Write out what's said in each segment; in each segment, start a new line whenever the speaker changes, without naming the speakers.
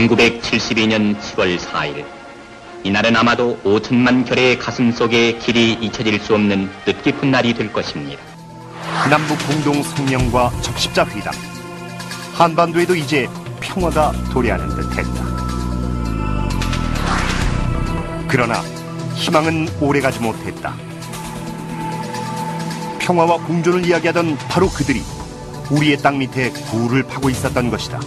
1972년 7월 4일, 이날은 아마도 5천만 결의 가슴 속에 길이 잊혀질 수 없는 뜻깊은 날이 될 것입니다.
남북 공동 성명과 적십자 회담. 한반도에도 이제 평화가 도래하는 듯했다. 그러나 희망은 오래가지 못했다. 평화와 공존을 이야기하던 바로 그들이 우리의 땅 밑에 굴을 파고 있었던 것이다.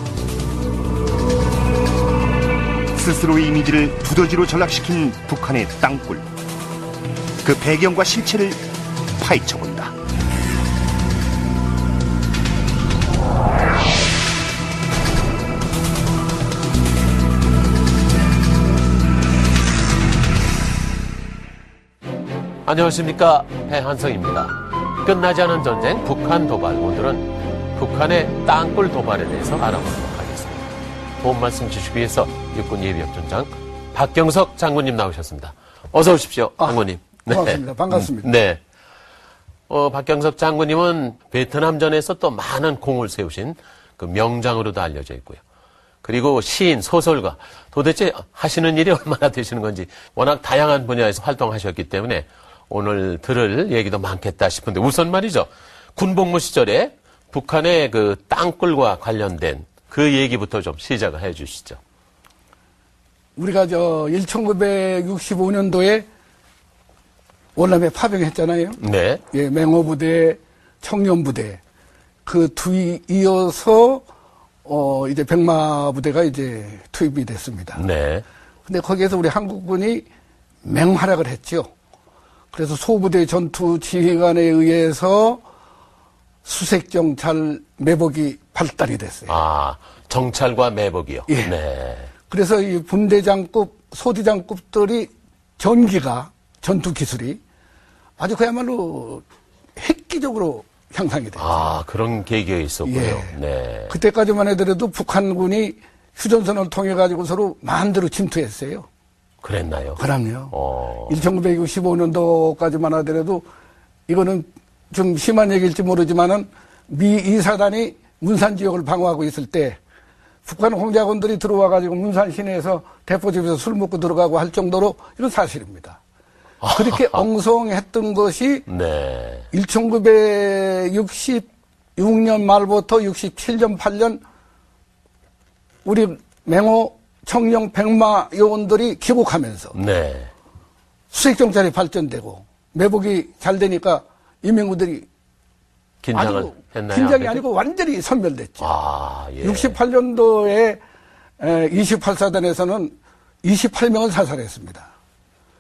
스스로의 이미지를 두더지로 전락시킨 북한의 땅굴. 그 배경과 실체를 파헤쳐본다.
안녕하십니까, 배한성입니다. 끝나지 않은 전쟁 북한 도발. 오늘은 북한의 땅굴 도발에 대해서 알아보도록 하겠습니다. 도움 말씀 주시기 위해서 육군 예비역전장 박경석 장군님 나오셨습니다. 어서 오십시오, 장군님.
고맙습니다. 반갑습니다.
네. 박경석 장군님은 베트남전에서 또 많은 공을 세우신 그 명장으로도 알려져 있고요. 그리고 시인, 소설가, 도대체 하시는 일이 얼마나 되시는 건지 워낙 다양한 분야에서 활동하셨기 때문에 오늘 들을 얘기도 많겠다 싶은데, 우선 말이죠, 군복무 시절에 북한의 그 땅굴과 관련된 그 얘기부터 좀 시작을 해 주시죠.
우리가 1965년도에 월남에 파병했잖아요.
네.
예, 맹호부대, 청년부대. 그 뒤 이어서 이제 백마부대가 이제 투입이 됐습니다.
네.
근데 거기에서 우리 한국군이 맹활약을 했죠. 그래서 소부대 전투 지휘관에 의해서 수색정찰 매복이 발달이 됐어요.
아, 정찰과 매복이요.
예.
네.
그래서 이 분대장급, 소대장급들이 전기가, 전투 기술이 아주 그야말로 획기적으로 향상이 됐죠.
아, 그런 계기가 있었고요.
예.
네.
그때까지만 하더라도 북한군이 휴전선을 통해 가지고 서로 마음대로 침투했어요.
그랬나요?
그럼요. 1965년도까지만 하더라도 이거는 좀 심한 얘기일지 모르지만은 미 2사단이 문산 지역을 방어하고 있을 때 북한 공작원들이 들어와 가지고 문산 시내에서 대포집에서 술 먹고 들어가고 할 정도로 이건 사실입니다. 그렇게 엉성했던 것이
네.
1966년 말부터 67년, 8년 우리 맹호 청령 백마 요원들이 귀국하면서
네.
수색정찰이 발전되고 매복이 잘 되니까 이민구들이
긴장을 했나요?
긴장이 아니고 완전히 선멸됐죠.
아, 예.
68년도에 28사단에서는 28명을 사살했습니다.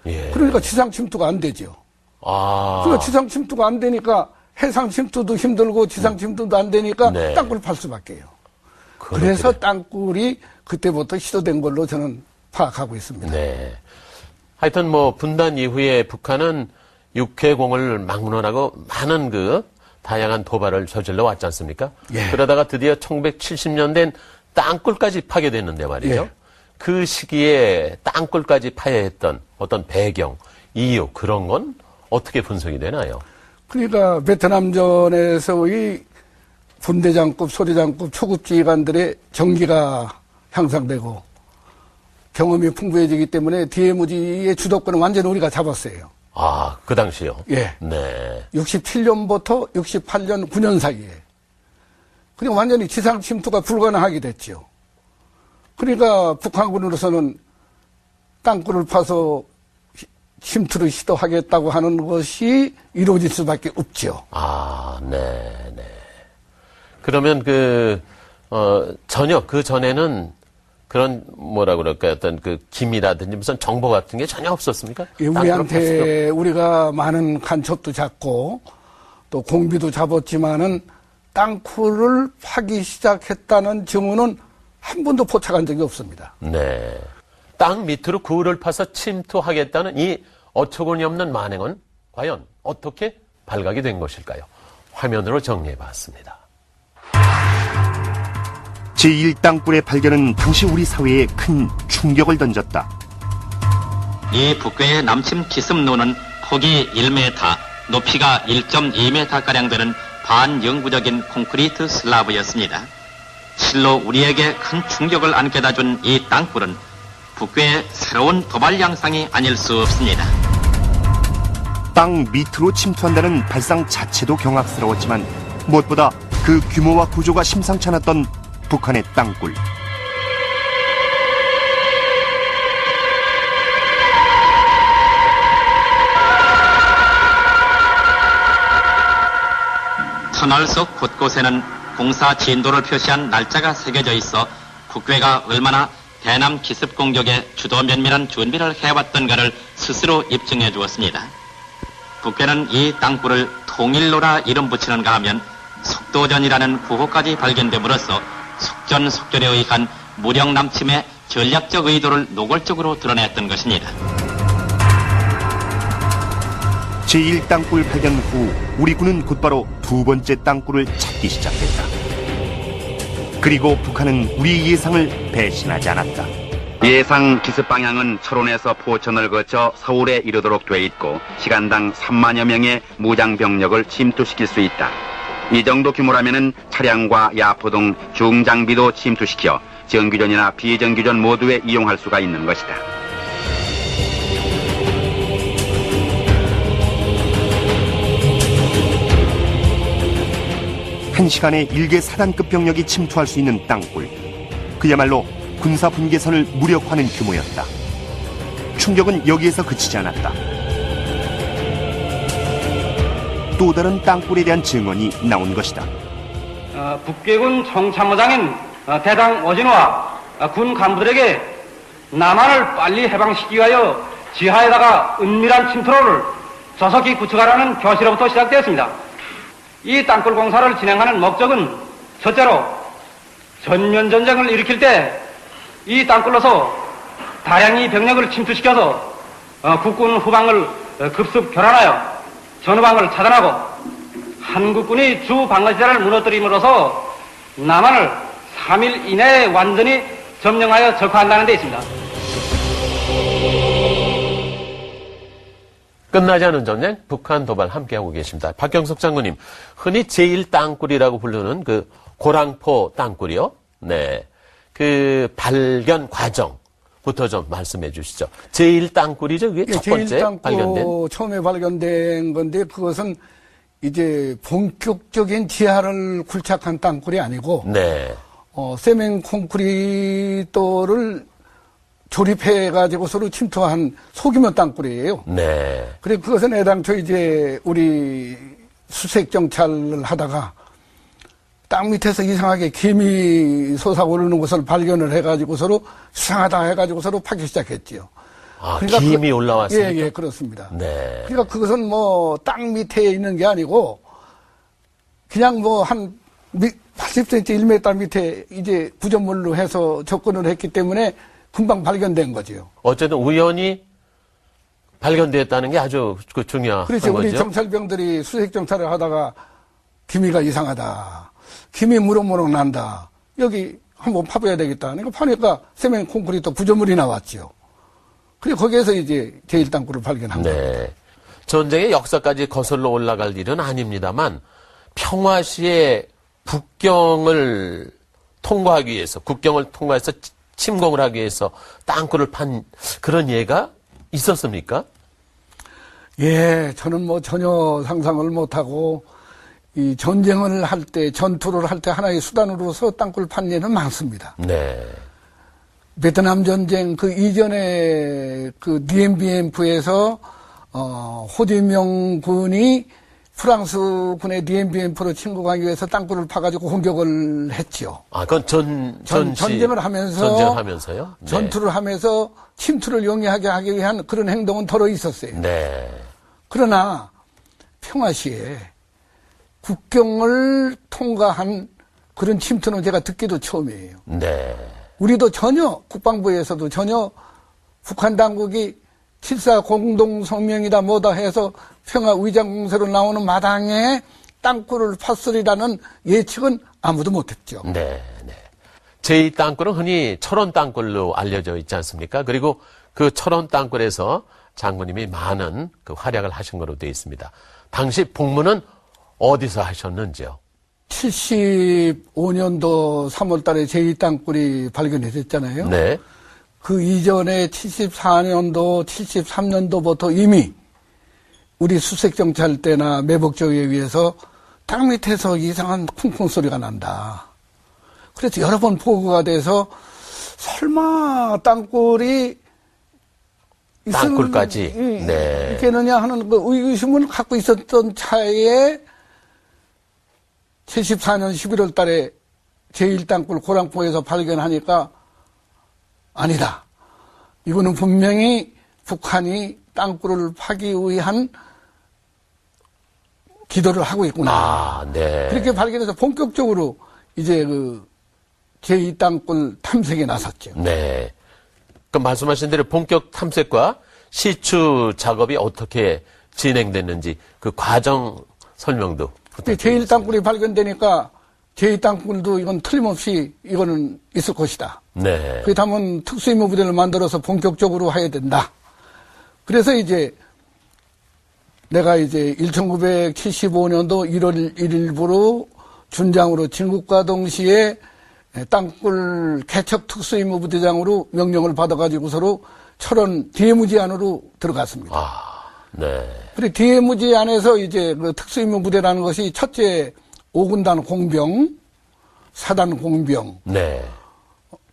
예.
그러니까 지상 침투가 안 되죠.
아.
그러니까 지상 침투가 안 되니까 해상 침투도 힘들고 지상 침투도 안 되니까
네.
땅굴 팔 수밖에요. 그래서 땅굴이 그때부터 시도된 걸로 저는 파악하고 있습니다.
네. 하여튼 뭐 분단 이후에 북한은 육해공을 막론하고 많은 그 다양한 도발을 저질러 왔지 않습니까?
예.
그러다가 드디어 1970년대엔 땅굴까지 파괴됐는데 말이죠.
예.
그 시기에 땅굴까지 파야 했던 어떤 배경, 이유, 그런 건 어떻게 분석이 되나요?
그러니까 베트남전에서의 분대장급, 소대장급, 초급 지휘관들의 정기가 향상되고 경험이 풍부해지기 때문에 DMZ의 주도권은 완전히 우리가 잡았어요.
아, 그 당시요?
예.
네.
67년부터 68년, 9년 사이에. 그러니까 완전히 지상 침투가 불가능하게 됐죠. 그러니까 북한군으로서는 땅굴을 파서 침투를 시도하겠다고 하는 것이 이루어질 수밖에 없죠.
아, 네, 네. 그러면 전혀 그 전에는 그런 뭐라 그럴까요? 어떤 그 기미라든지 무슨 정보 같은 게 전혀 없었습니까?
예, 우리한테 우리가 많은 간첩도 잡고 또 공비도 잡았지만은 땅굴을 파기 시작했다는 증언은 한 번도 포착한 적이 없습니다.
네. 땅 밑으로 굴을 파서 침투하겠다는 이 어처구니 없는 만행은 과연 어떻게 발각이 된 것일까요? 화면으로 정리해 봤습니다.
제1땅굴의 발견은 당시 우리 사회에 큰 충격을 던졌다.
이 북괴의 남침 기습로는 폭이 1m, 높이가 1.2m가량 되는 반영구적인 콘크리트 슬라브였습니다. 실로 우리에게 큰 충격을 안겨다 준 이 땅굴은 북괴의 새로운 도발 양상이 아닐 수 없습니다.
땅 밑으로 침투한다는 발상 자체도 경악스러웠지만 무엇보다 그 규모와 구조가 심상치 않았던 북한의 땅굴.
터널 속 곳곳에는 공사 진도를 표시한 날짜가 새겨져 있어 북괴가 얼마나 대남 기습 공격에 주도 면밀한 준비를 해왔던가를 스스로 입증해 주었습니다. 북괴는 이 땅굴을 통일로라 이름 붙이는가 하면 속도전이라는 구호까지 발견됨으로써 속전속결에 의한 무력 남침의 전략적 의도를 노골적으로 드러냈던 것입니다.
제1땅굴 발견 후 우리 군은 곧바로 두 번째 땅굴을 찾기 시작했다. 그리고 북한은 우리의 예상을 배신하지 않았다.
예상 기습 방향은 철원에서 포천을 거쳐 서울에 이르도록 돼 있고 시간당 3만여 명의 무장 병력을 침투시킬 수 있다. 이 정도 규모라면은 차량과 야포 등 중장비도 침투시켜 정규전이나 비정규전 모두에 이용할 수가 있는 것이다.
한 시간에 일개 사단급 병력이 침투할 수 있는 땅굴. 그야말로 군사 분계선을 무력화하는 규모였다. 충격은 여기에서 그치지 않았다. 또 다른 땅굴에 대한 증언이 나온 것이다.
북괴군 총참모장인 대당 오진호와 군 간부들에게 남한을 빨리 해방시키기 위하여 지하에다가 은밀한 침투로를 조속히 구축하라는 교시로부터 시작되었습니다. 이 땅굴 공사를 진행하는 목적은 첫째로 전면전쟁을 일으킬 때 이 땅굴로서 다량의 병력을 침투시켜서 국군 후방을 급습 교란하여 전후방을 차단하고 한국군이 주 방어지대를 무너뜨림으로써 남한을 3일 이내에 완전히 점령하여 적화한다는 데 있습니다.
끝나지 않은 전쟁, 북한 도발 함께하고 계십니다. 박경석 장군님, 흔히 제1땅굴이라고 부르는 그 고랑포 땅굴이요. 네. 그 발견 과정부터 좀 말씀해 주시죠. 제1땅굴이죠? 그게 첫 번째
제1땅굴
발견된?
처음에 발견된 건데 그것은 이제 본격적인 지하를 굴착한 땅굴이 아니고
네.
세멘 콘크리트를 조립해가지고 서로 침투한 소규모 땅굴이에요.
네.
그래, 그것은 애당초 이제 우리 수색 정찰을 하다가 땅 밑에서 이상하게 김이 솟아오르는 것을 발견을 해가지고 서로 수상하다 해가지고 서로 파기 시작했지요.
아,
그러니까
김이 올라왔습니까?
예, 그렇습니다.
네.
그러니까 그것은 뭐 땅 밑에 있는 게 아니고 그냥 뭐 한 80cm, 1m 밑에 이제 구조물로 해서 접근을 했기 때문에 금방 발견된 거죠.
어쨌든 우연히 발견됐다는 게 아주 중요한
그렇죠.
거죠.
우리 정찰병들이 수색 정찰을 하다가 기미가 이상하다. 기미 무럭무럭 난다. 여기 한번 파봐야 되겠다. 그러니까 파니까 세멘 콘크리트 구조물이 나왔죠. 그리고 거기에서 이제 제1땅굴을 발견한
네.
겁니다.
전쟁의 역사까지 거슬러 올라갈 일은 아닙니다만 평화시의 국경을 통과하기 위해서 국경을 통과해서 침공을 하기 위해서 땅굴을 판 그런 예가 있었습니까?
예, 저는 뭐 전혀 상상을 못하고 이 전쟁을 할 때, 전투를 할 때 하나의 수단으로서 땅굴 판 예는 많습니다.
네.
베트남 전쟁 그 이전에 그 DMBM프에서 호지명 군이 프랑스 군의 DMBM프로 침공하기 위해서 땅굴을 파가지고 공격을 했죠.
아, 그건
전쟁을
하면서요? 네.
전투를 하면서 침투를 용이하게 하기 위한 그런 행동은 덜어 있었어요.
네.
그러나 평화시에 국경을 통과한 그런 침투는 제가 듣기도 처음이에요.
네.
우리도 전혀 국방부에서도 전혀 북한 당국이 7.4 공동성명이다 뭐다 해서 평화의장공세로 나오는 마당에 땅굴을 팠으리라는 예측은 아무도 못했죠.
네. 네. 제2 땅굴은 흔히 철원 땅굴로 알려져 있지 않습니까? 그리고 그 철원 땅굴에서 장군님이 많은 그 활약을 하신 거로 되어 있습니다. 당시 복무는 어디서 하셨는지요?
75년도 3월 달에 제2땅굴이 발견이 됐잖아요.
네.
그 이전에 74년도, 73년도부터 이미 우리 수색정찰 때나 매복조에 의해서 땅 밑에서 이상한 쿵쿵 소리가 난다. 그래서 여러 번 보고가 돼서 설마 땅굴이
땅굴까지 네.
있겠느냐 하는 그 의구심을 갖고 있었던 차에 74년 11월 달에 제1땅굴 고랑포에서 발견하니까 아니다. 이거는 분명히 북한이 땅굴을 파기 위한 기도를 하고 있구나.
아, 네.
그렇게 발견해서 본격적으로 이제 그 제2땅굴 탐색에 나섰죠.
네. 그 말씀하신 대로 본격 탐색과 시추 작업이 어떻게 진행됐는지 그 과정 설명도 부탁드리겠습니다.
제1땅굴이 발견되니까 제2땅굴도 이건 틀림없이 이거는 있을 것이다.
네.
그렇다면 특수임무부대를 만들어서 본격적으로 해야 된다. 그래서 이제 내가 이제 1975년도 1월 1일부로 준장으로 진국과 동시에 땅굴 개척 특수임무부대장으로 명령을 받아가지고서로 철원 DMZ 안으로 들어갔습니다.
아, 네.
그리고 DMZ 안에서 이제 그 특수임무부대라는 것이 첫째 5군단 공병, 4단 공병,
네.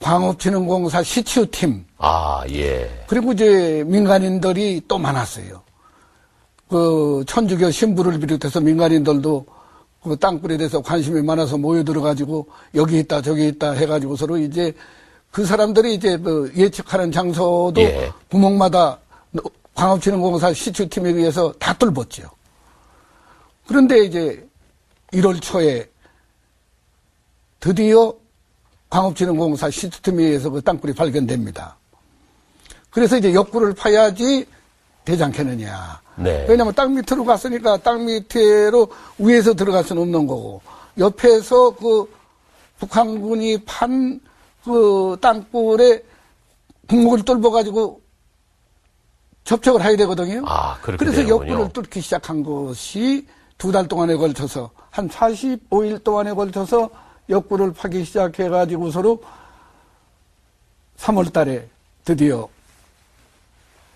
광업진흥공사 시추팀,
아, 예.
그리고 이제 민간인들이 또 많았어요. 그 천주교 신부를 비롯해서 민간인들도 그 땅굴에 대해서 관심이 많아서 모여들어가지고 여기 있다 저기 있다 해가지고 서로 이제 그 사람들이 이제 그 예측하는 장소도
예.
구멍마다 광업진흥공사 시추팀에 의해서 다 뚫었죠. 그런데 이제 1월 초에 드디어 광업진흥공사 시추팀에 의해서 그 땅굴이 발견됩니다. 그래서 이제 옆굴을 파야지 되지 않겠느냐.
네.
왜냐하면 땅 밑으로 갔으니까 땅 밑으로 위에서 들어갈 수는 없는 거고 옆에서 그 북한군이 판 그 땅굴에 구멍을 뚫어가지고 접촉을 해야 되거든요.
아, 그렇게
그래서
되는군요.
옆굴을 뚫기 시작한 것이 2달 동안에 걸쳐서 한 45일 동안에 걸쳐서 옆굴을 파기 시작해가지고 서로 3월 달에 드디어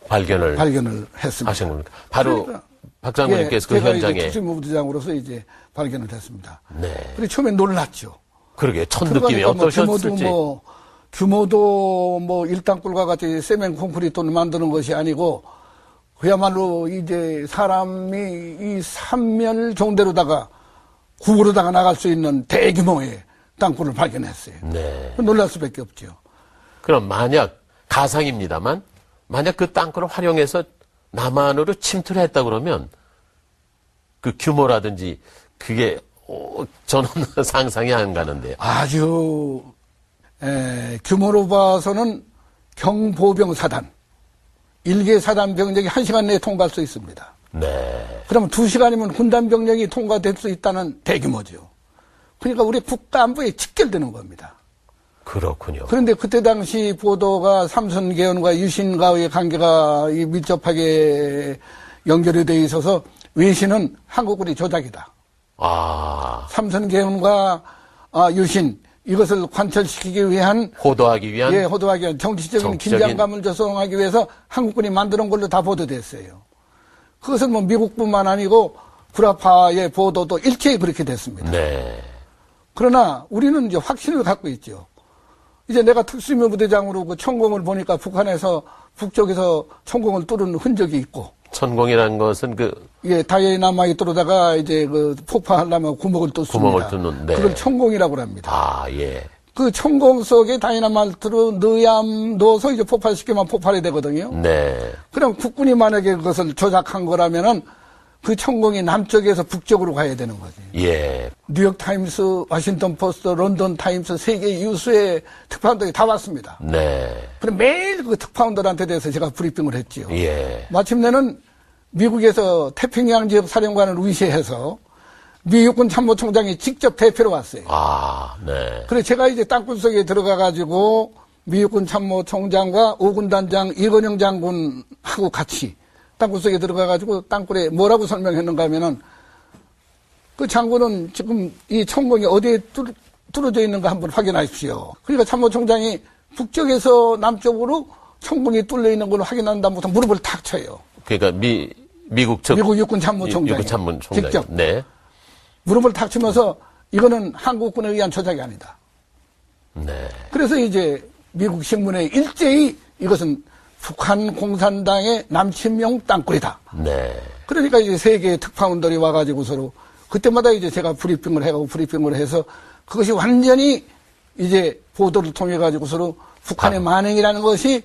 발견을
했습니다.
하신 겁니까? 바로
그러니까,
박 장군님께서 그
제가
현장에.
이제 특수무부대장으로서 이제 발견을 했습니다.
네.
그리고 처음에 놀랐죠.
그러게, 첫 느낌이
들어가니까 뭐
어떠셨을지.
규모도 뭐 일당굴과 같이 세멘 콘크리트를 만드는 것이 아니고 그야말로 이제 사람이 이 삼면 정대로다가 국으로다가 나갈 수 있는 대규모의 땅굴을 발견했어요.
네.
놀랄 수밖에 없죠.
그럼 만약, 가상입니다만, 만약 그 땅굴을 활용해서 남한으로 침투를 했다 그러면 그 규모라든지 그게 저는 상상이 안 가는데요.
아주 규모로 봐서는 경보병 사단 1개 사단 병력이 1시간 내에 통과할 수 있습니다.
네.
그러면 2시간이면 군단 병력이 통과될 수 있다는 대규모죠. 그러니까 우리 국가안보에 직결되는 겁니다.
그렇군요.
그런데 그때 당시 보도가 삼선개헌과 유신과의 관계가 밀접하게 연결이 돼 있어서 외신은 한국군이 조작이다.
아.
삼선개헌과 유신 이것을 관철시키기 위한
호도하기 위한.
예, 호도하기 위한 정치적인 긴장감을 조성하기 위해서 한국군이 만드는 걸로 다 보도됐어요. 그것은 뭐 미국뿐만 아니고 구라파의 보도도 일체히 그렇게 됐습니다.
네.
그러나 우리는 이제 확신을 갖고 있죠. 이제 내가 특수임무부대장으로 그 천공을 보니까 북한에서 북쪽에서 천공을 뚫은 흔적이 있고.
천공이라는 것은
예, 다이나마이트로다가 이제 그 폭파하려면 구멍을 뚫습니다.
구멍을 뚫는, 네.
그걸 천공이라고 합니다.
아, 예.
그 천공 속에 다이나마이트로 넣어서 이제 폭발시키면 폭발이 되거든요.
네.
그럼 국군이 만약에 그것을 조작한 거라면은 그 천공이 남쪽에서 북쪽으로 가야 되는 거지.
예.
뉴욕타임스, 워싱턴 포스트, 런던 타임스 세계 유수의 특파원들이 다 왔습니다.
네.
그럼 매일 그 특파원들한테 대해서 제가 브리핑을 했지요.
예.
마침내는 미국에서 태평양 지역 사령관을 위시해서 미 육군 참모총장이 직접 대표로 왔어요.
아, 네.
그래서 제가 이제 땅굴 속에 들어가가지고 미 육군 참모총장과 5군단장 이건영 장군하고 같이 땅굴 속에 들어가가지고 땅굴에 뭐라고 설명했는가 하면은 그 장군은 지금 이 천공이 어디에 뚫어져 있는가 한번 확인하십시오. 그러니까 참모총장이 북쪽에서 남쪽으로 천공이 뚫려 있는 걸 확인한 다음부터 무릎을 탁 쳐요.
그러니까 미국 측
미국 육군 참모총장이
육군 참모총장
직접
네.
무릎을 탁 치면서 이거는 한국군에 의한 조작이 아니다.
네.
그래서 이제 미국 신문에 일제히 이것은 북한 공산당의 남침용 땅굴이다.
네.
그러니까 이제 세계의 특파원들이 와가지고 서로 그때마다 이제 제가 브리핑을 해가고 브리핑을 해서 그것이 완전히 이제 보도를 통해 가지고 서로 북한의 만행이라는 것이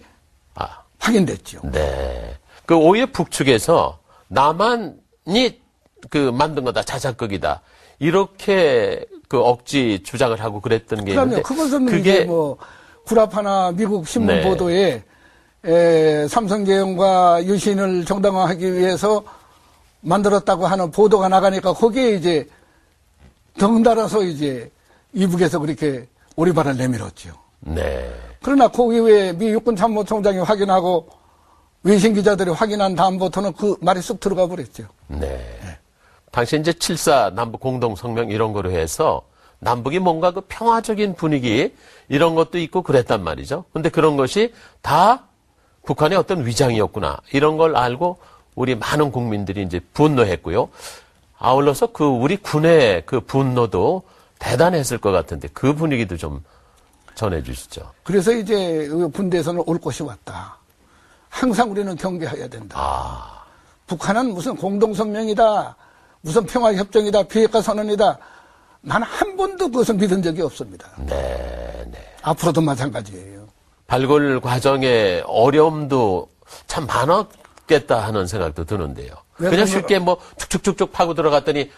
확인됐죠.
네. 그 오히려 북측에서 남한이 그 만든 거다 자작극이다 이렇게 그 억지 주장을 하고 그랬던 게 있는데
그것은
그게
이제 뭐 구라파나 미국 신문
네.
보도에 삼성제형과 유신을 정당화하기 위해서 만들었다고 하는 보도가 나가니까 거기에 이제 덩달아서 이제 이북에서 그렇게 오리발을 내밀었죠.
네.
그러나 그 이후에 미 육군 참모총장이 확인하고 외신 기자들이 확인한 다음부터는 그 말이 쑥 들어가 버렸죠.
네. 당시 이제 7.4 남북 공동성명 이런 거로 해서 남북이 뭔가 그 평화적인 분위기 이런 것도 있고 그랬단 말이죠. 근데 그런 것이 다 북한의 어떤 위장이었구나. 이런 걸 알고 우리 많은 국민들이 이제 분노했고요. 아울러서 그 우리 군의 그 분노도 대단했을 것 같은데 그 분위기도 좀 전해 주시죠.
그래서 이제 군대에서는 올 것이 왔다. 항상 우리는 경계해야 된다. 북한은 무슨 공동성명이다. 무슨 평화협정이다. 비핵화 선언이다. 나는 한 번도 그것을 믿은 적이 없습니다.
네, 네.
앞으로도 마찬가지예요.
발굴 과정의 어려움도 참 많았겠다 하는 생각도 드는데요. 그냥 쉽게 뭐 툭툭툭툭 파고 들어갔더니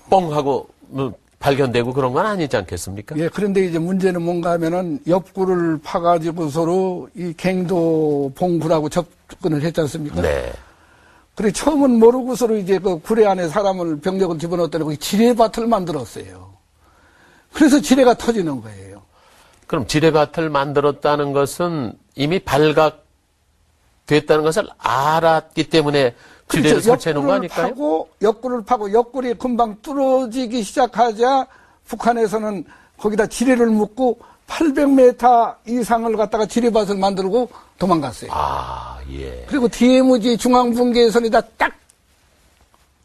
뽕 하고 뭐 발견되고 그런 건 아니지 않겠습니까?
예, 그런데 이제 문제는 뭔가 하면은 옆구를 파가지고 서로 이 갱도 봉구라고 접근을 했지 않습니까?
네.
그리고 처음은 모르고 서로 이제 그 구례 안에 사람을 병력을 집어넣었더니 거기 지뢰밭을 만들었어요. 그래서 지뢰가 터지는 거예요.
그럼 지뢰밭을 만들었다는 것은 이미 발각됐다는 것을 알았기 때문에 지뢰를 설치해 놓은 거 아닐까요?
옆구를 파고 옆구리 금방 뚫어지기 시작하자 북한에서는 거기다 지뢰를 묻고 800m 이상을 갖다가 지뢰밭을 만들고 도망갔어요.
예.
그리고 DMZ 중앙분계선에다 딱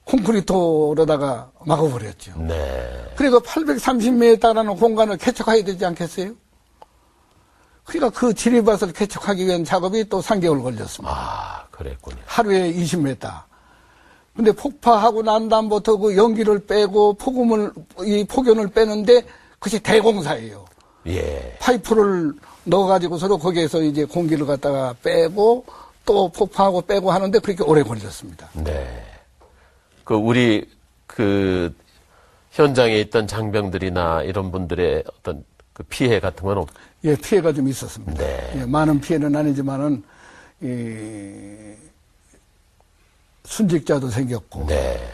콘크리트로다가 막아버렸죠.
네.
그리고 830m라는 공간을 개척해야 되지 않겠어요? 그러니까 그 지뢰밭을 개척하기 위한 작업이 또 3개월 걸렸습니다.
그랬군요.
하루에 20m. 근데 폭파하고 난 다음부터 그 연기를 빼고 폭연을 빼는데 그것이 대공사예요.
예.
파이프를 넣어가지고 서로 거기에서 이제 공기를 갖다가 빼고 또 폭파하고 빼고 하는데 그렇게 오래 걸렸습니다.
네. 우리 현장에 있던 장병들이나 이런 분들의 어떤 그 피해 같은 건
예, 피해가 좀 있었습니다.
네.
예, 많은 피해는 아니지만은, 순직자도 생겼고,
네.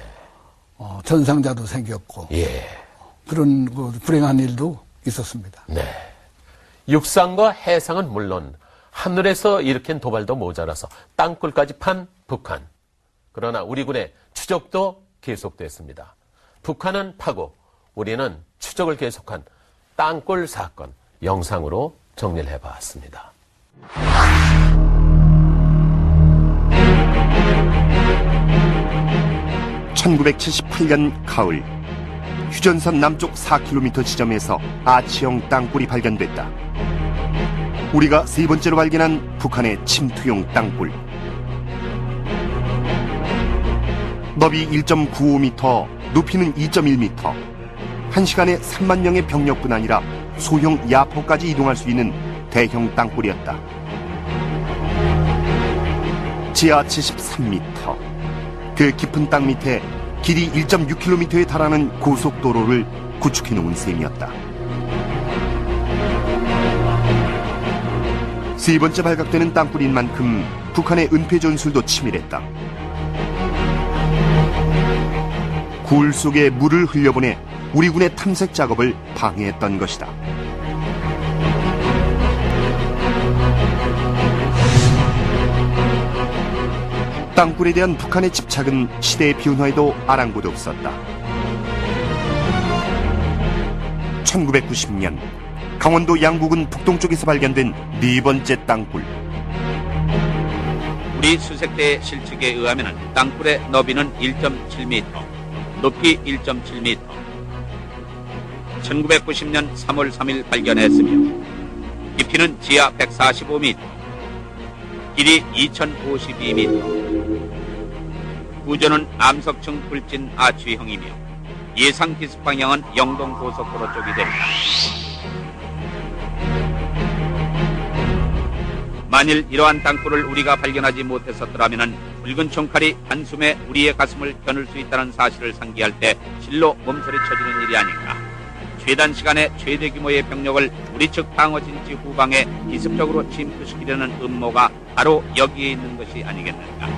전상자도 생겼고,
예.
그런 그 불행한 일도 있었습니다.
네. 육상과 해상은 물론 하늘에서 일으킨 도발도 모자라서 땅굴까지 판 북한. 그러나 우리 군의 추적도 계속됐습니다. 북한은 파고 우리는 추적을 계속한 땅굴 사건 영상으로 정리를 해봤습니다.
(1978년) 가을 휴전선 남쪽 4km 지점에서 아치형 땅굴이 발견됐다. 우리가 세 번째로 발견한 북한의 침투용 땅굴. 너비 1.95m, 높이는 2.1m. 1시간에 3만 명의 병력뿐 아니라 소형 야포까지 이동할 수 있는 대형 땅굴이었다. 지하 73m. 그 깊은 땅 밑에 길이 1.6km에 달하는 고속도로를 구축해 놓은 셈이었다. 세 번째 발각되는 땅굴인 만큼 북한의 은폐 전술도 치밀했다. 굴 속에 물을 흘려보내 우리 군의 탐색 작업을 방해했던 것이다. 땅굴에 대한 북한의 집착은 시대의 변화에도 아랑곳 없었다. 1990년 강원도 양구군 북동쪽에서 발견된 네 번째 땅굴.
우리 수색대의 실측에 의하면 땅굴의 너비는 1.7m, 높이 1.7m. 1990년 3월 3일 발견했으며 깊이는 지하 145m, 길이 2052m. 구조는 암석층 불진 아치형이며 예상 기습 방향은 영동 고속도로 쪽이 됩니다. 만일 이러한 땅굴을 우리가 발견하지 못했었더라면 붉은 총칼이 단숨에 우리의 가슴을 겨눌 수 있다는 사실을 상기할 때 실로 몸서리쳐지는 일이 아닌가. 최단 시간에 최대 규모의 병력을 우리 측 방어진지 후방에 기습적으로 침투시키려는 음모가 바로 여기에 있는 것이 아니겠는가.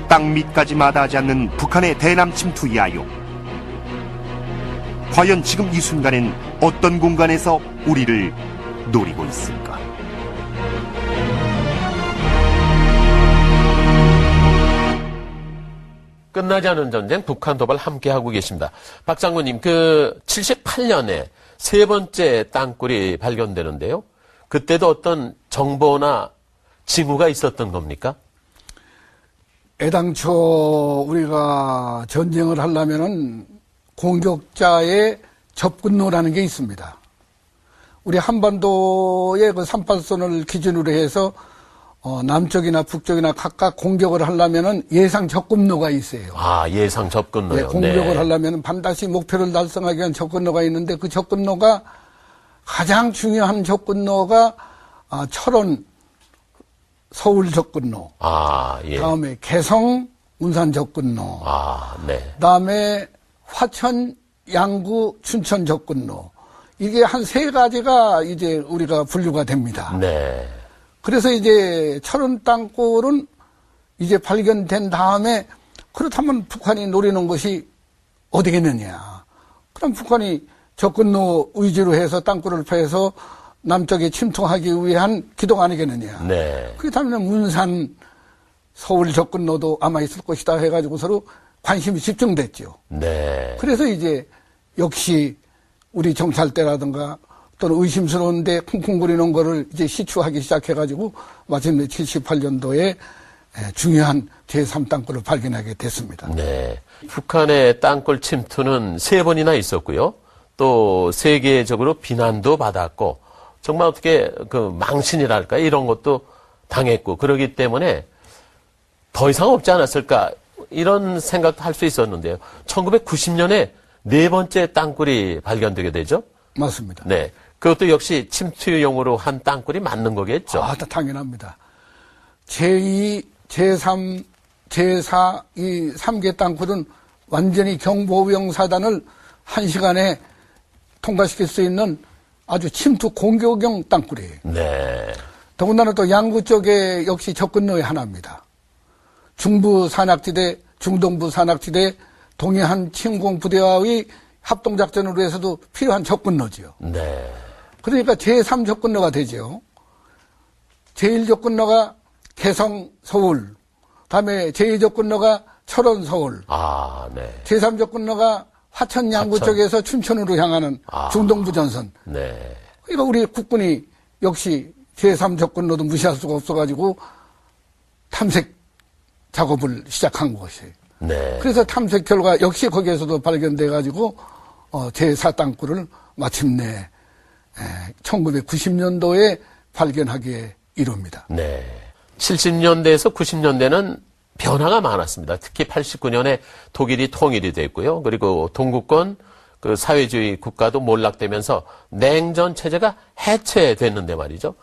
땅 밑까지 마다하지 않는 북한의 대남 침투 야욕. 과연 지금 이 순간엔 어떤 공간에서 우리를 노리고 있을까?
끝나지 않은 전쟁 북한 도발 함께하고 계십니다. 박 장군님, 78년에 세 번째 땅굴이 발견되는데요. 그때도 어떤 정보나 징후가 있었던 겁니까?
애당초 우리가 전쟁을 하려면은 공격자의 접근로라는 게 있습니다. 우리 한반도의 그 38선을 기준으로 해서 남쪽이나 북쪽이나 각각 공격을 하려면은 예상 접근로가 있어요.
아, 예상 접근로요.
네, 공격을 하려면은 반드시 목표를 달성하기 위한 접근로가 있는데 그 접근로가 가장 중요한 접근로가 철원 서울 접근로.
아, 예.
다음에 개성 운산 접근로.
아, 네.
다음에 화천 양구 춘천 접근로. 이게 한 세 가지가 이제 우리가 분류가 됩니다.
네.
그래서 이제 철원 땅굴은 이제 발견된 다음에 그렇다면 북한이 노리는 것이 어디겠느냐. 그럼 북한이 접근로 위주로 해서 땅굴을 패서 남쪽에 침투하기 위한 기동 아니겠느냐.
네.
그렇다면 문산 서울 접근로도 아마 있을 것이다 해가지고 서로 관심이 집중됐죠.
네.
그래서 이제 역시 우리 정찰대라든가 또는 의심스러운데 쿵쿵거리는 거를 이제 시추하기 시작해가지고 마침내 78년도에 중요한 제3땅굴을 발견하게 됐습니다.
네. 북한의 땅굴 침투는 3번이나 있었고요. 또 세계적으로 비난도 받았고 정말 어떻게 망신이랄까 이런 것도 당했고 그러기 때문에 더 이상 없지 않았을까 이런 생각도 할 수 있었는데요. 1990년에 네 번째 땅굴이 발견되게 되죠.
맞습니다.
네. 그것도 역시 침투용으로 한 땅굴이 맞는 거겠죠.
아, 당연합니다. 제2, 제3, 제4, 이 3개 땅굴은 완전히 경보용 사단을 1시간에 통과시킬 수 있는 아주 침투 공격용 땅굴이에요.
네.
더군다나 또 양구 쪽에 역시 접근로의 하나입니다. 중부 산악지대, 중동부 산악지대, 동해안 침공 부대와의 합동작전으로 해서도 필요한 접근로지요.
네.
그러니까 제3 접근로가 되죠. 제1 접근로가 개성 서울, 다음에 제2 접근로가 철원 서울,
아, 네.
제3 접근로가 화천 양구
화천.
쪽에서 춘천으로 향하는 중동부 전선.
네.
그러니까 우리 국군이 역시 제3 접근로도 무시할 수가 없어가지고 탐색 작업을 시작한 것이에요.
네.
그래서 탐색 결과 역시 거기에서도 발견돼가지고 제4 땅굴을 마침내 1990년도에 발견하기에 이릅니다.
네. 70년대에서 90년대는 변화가 많았습니다. 특히 89년에 독일이 통일이 됐고요. 그리고 동구권 그 사회주의 국가도 몰락되면서 냉전 체제가 해체됐는데 말이죠.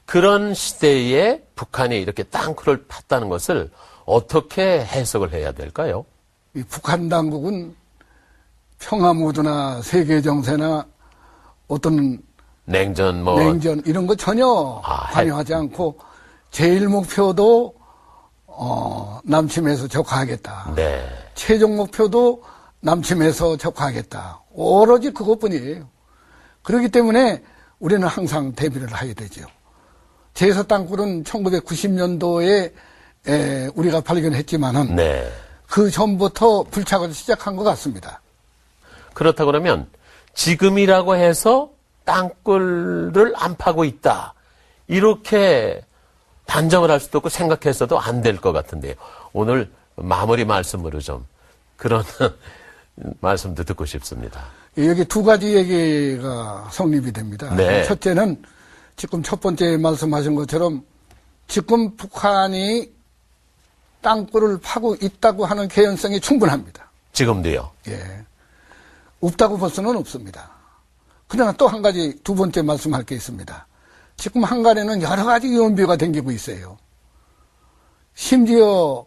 그런 시대에 북한이 이렇게 땅굴을 팠다는 것을 어떻게 해석을 해야 될까요?
이 북한 당국은 평화 모드나 세계 정세나 어떤
냉전
냉전 이런 거 전혀 관여하지 않고 제일 목표도 남침해서 적화하겠다.
네.
최종 목표도 남침해서 적화하겠다. 오로지 그것뿐이에요. 그렇기 때문에 우리는 항상 대비를 하게 되죠. 제4 땅굴은 1990년도에 우리가 발견했지만은
네.
그 전부터 불착을 시작한 것 같습니다.
그렇다 그러면 지금이라고 해서 땅굴을 안 파고 있다. 이렇게 단정을 할 수도 없고 생각해서도 안 될 것 같은데요. 오늘 마무리 말씀으로 좀 그런 말씀도 듣고 싶습니다.
여기 두 가지 얘기가 성립이 됩니다.
네.
첫째는 지금 첫 번째 말씀하신 것처럼 지금 북한이 땅굴을 파고 있다고 하는 개연성이 충분합니다.
지금도요.
예. 없다고 볼 수는 없습니다. 그러나 또 한 가지 두 번째 말씀할 게 있습니다. 지금 한간에는 여러 가지 연비가 생기고 있어요. 심지어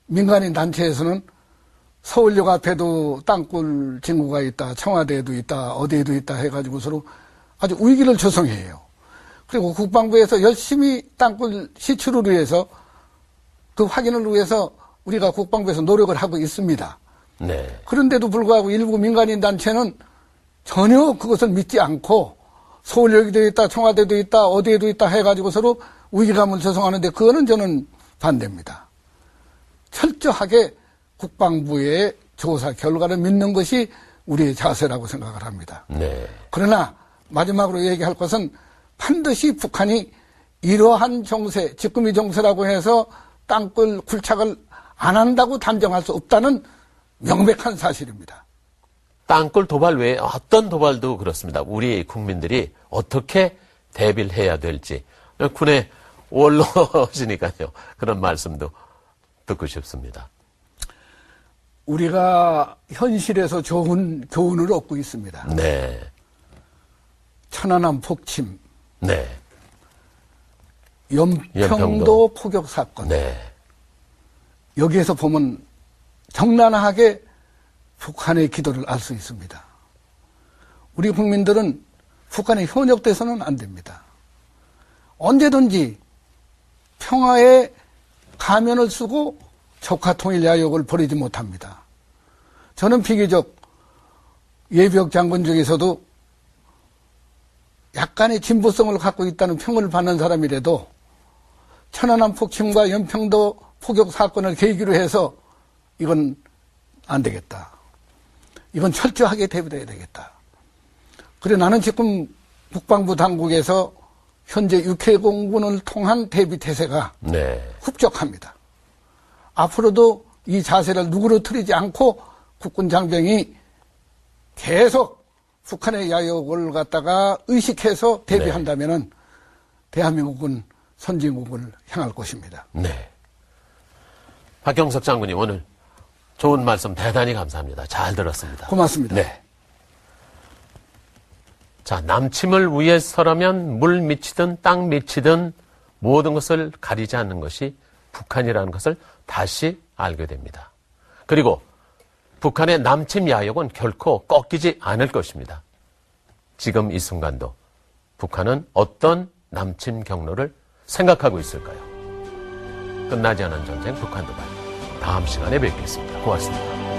민간인 단체에서는 서울역 앞에도 땅굴 징후가 있다, 청와대에도 있다, 어디에도 있다 해가지고 서로 아주 위기를 조성해요. 그리고 국방부에서 열심히 땅굴 시추를 위해서 그 확인을 위해서 우리가 국방부에서 노력을 하고 있습니다.
네.
그런데도 불구하고 일부 민간인 단체는 전혀 그것을 믿지 않고 서울역에도 있다, 청와대도 있다, 어디에도 있다 해가지고 서로 위기감을 조성하는데 그거는 저는 반대입니다. 철저하게 국방부의 조사 결과를 믿는 것이 우리의 자세라고 생각을 합니다.
네.
그러나 마지막으로 얘기할 것은 반드시 북한이 이러한 정세, 지금의 정세라고 해서 땅굴 굴착을 안 한다고 단정할 수 없다는 명백한 사실입니다.
땅굴 도발 외에 어떤 도발도 그렇습니다. 우리 국민들이 어떻게 대비를 해야 될지 군의 원로시니까요. 그런 말씀도 듣고 싶습니다.
우리가 현실에서 좋은 교훈을 얻고 있습니다.
네.
천안함 폭침,
네.
연평도 포격 사건.
네.
여기에서 보면 적나라하게 북한의 기도를 알 수 있습니다. 우리 국민들은 북한에 현역돼서는 안 됩니다. 언제든지 평화의 가면을 쓰고 적화 통일 야욕을 버리지 못합니다. 저는 비교적 예비역 장군 중에서도 약간의 진보성을 갖고 있다는 평을 받는 사람이라도 천안함 폭침과 연평도 포격 사건을 계기로 해서 이건 안 되겠다. 이건 철저하게 대비돼야 되겠다. 그래 나는 지금 국방부 당국에서 현재 육해공군을 통한 대비 태세가
네.
흡족합니다. 앞으로도 이 자세를 누그러뜨리지 않고 국군 장병이 계속 북한의 야욕을 갖다가 의식해서 대비한다면은 대한민국은 선진국을 향할 것입니다.
네. 박경석 장군님 오늘 좋은 말씀 대단히 감사합니다. 잘 들었습니다.
고맙습니다.
네. 자, 남침을 위해서라면 물 미치든 땅 미치든 모든 것을 가리지 않는 것이 북한이라는 것을 다시 알게 됩니다. 그리고 북한의 남침 야욕은 결코 꺾이지 않을 것입니다. 지금 이 순간도 북한은 어떤 남침 경로를 생각하고 있을까요? 끝나지 않은 전쟁 북한 도발. 다음 시간에 뵙겠습니다. 고맙습니다.